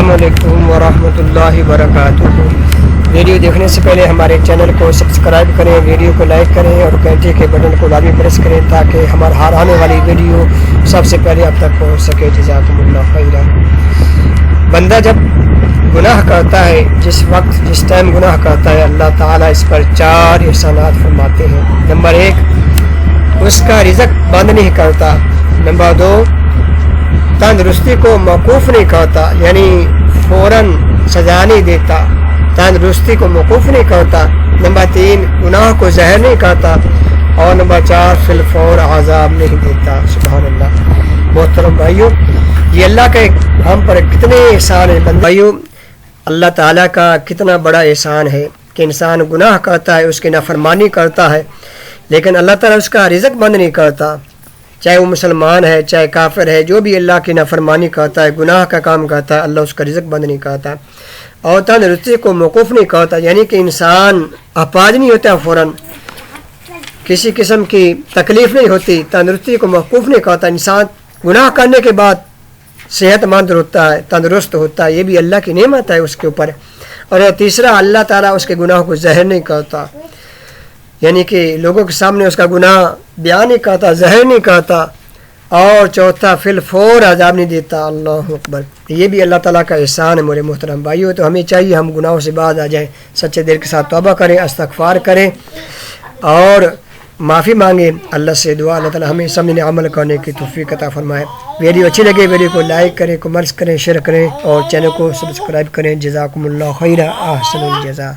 السلام علیکم ورحمۃ اللہ وبرکاتہ۔ ویڈیو دیکھنے سے پہلے ہمارے چینل کو سبسکرائب کریں، ویڈیو کو لائک کریں اور گھنٹے کے بٹن کو لازمی پریس کریں تاکہ ہمارا ہر آنے والی ویڈیو سب سے پہلے آپ تک پہنچ سکے۔ جزاکم اللہ خیرا۔ بندہ جب گناہ کرتا ہے، جس ٹائم گناہ کرتا ہے، اللہ تعالیٰ اس پر 4 احسانات فرماتے ہیں۔ نمبر 1، اس کا رزق بند نہیں کرتا۔ نمبر 2، تندرستی کو موقوف نہیں کرتا، یعنی فوراً سزا نہیں دیتا، تندرستی کو موقوف نہیں کرتا۔ نمبر 3، گناہ کو ظاہر نہیں کرتا، اور نمبر 4، فی الفور عذاب نہیں دیتا۔ سبحان اللہ۔ محترم بھائیو، یہ اللہ کا ہم پر کتنے احسان ہیں۔ بھائیو، اللہ تعالیٰ کا کتنا بڑا احسان ہے کہ انسان گناہ کرتا ہے، اس کی نافرمانی کرتا ہے، لیکن اللہ تعالیٰ اس کا رزق بند نہیں کرتا۔ چاہے وہ مسلمان ہے، چاہے کافر ہے، جو بھی اللہ کی نافرمانی کرتا ہے، گناہ کا کام کرتا ہے، اللہ اس کا رزق بند نہیں کرتا، اور تندرستی کو موقوف نہیں کرتا، یعنی کہ انسان اپاہج نہیں ہوتا، فوراً کسی قسم کی تکلیف نہیں ہوتی، تندرستی کو موقوف نہیں کرتا۔ انسان گناہ کرنے کے بعد صحت مند ہوتا ہے، تندرست ہوتا ہے، یہ بھی اللہ کی نعمت ہے اس کے اوپر۔ اور تیسرا، اللہ تعالیٰ اس کے گناہ کو ظاہر نہیں کرتا، یعنی کہ لوگوں کے سامنے اس کا گناہ بیان نہیں کرتا، ظاہر نہیں کرتا۔ اور چوتھا، فی الفور عذاب نہیں دیتا۔ اللہ اکبر۔ یہ بھی اللہ تعالیٰ کا احسان ہے میرے محترم بھائیو۔ تو ہمیں چاہیے ہم گناہوں سے باز آ جائیں، سچے دل کے ساتھ توبہ کریں، استغفار کریں اور معافی مانگیں اللہ سے۔ دعا اللہ تعالیٰ ہمیں سمجھنے عمل کرنے کی توفیق عطا فرمائے۔ ویڈیو اچھی لگے ویڈیو کو لائک کریں، کمنٹس کریں، شیئر کریں اور چینل کو سبسکرائب کریں۔ جزاکم اللہ خیرا، احسن الجزا۔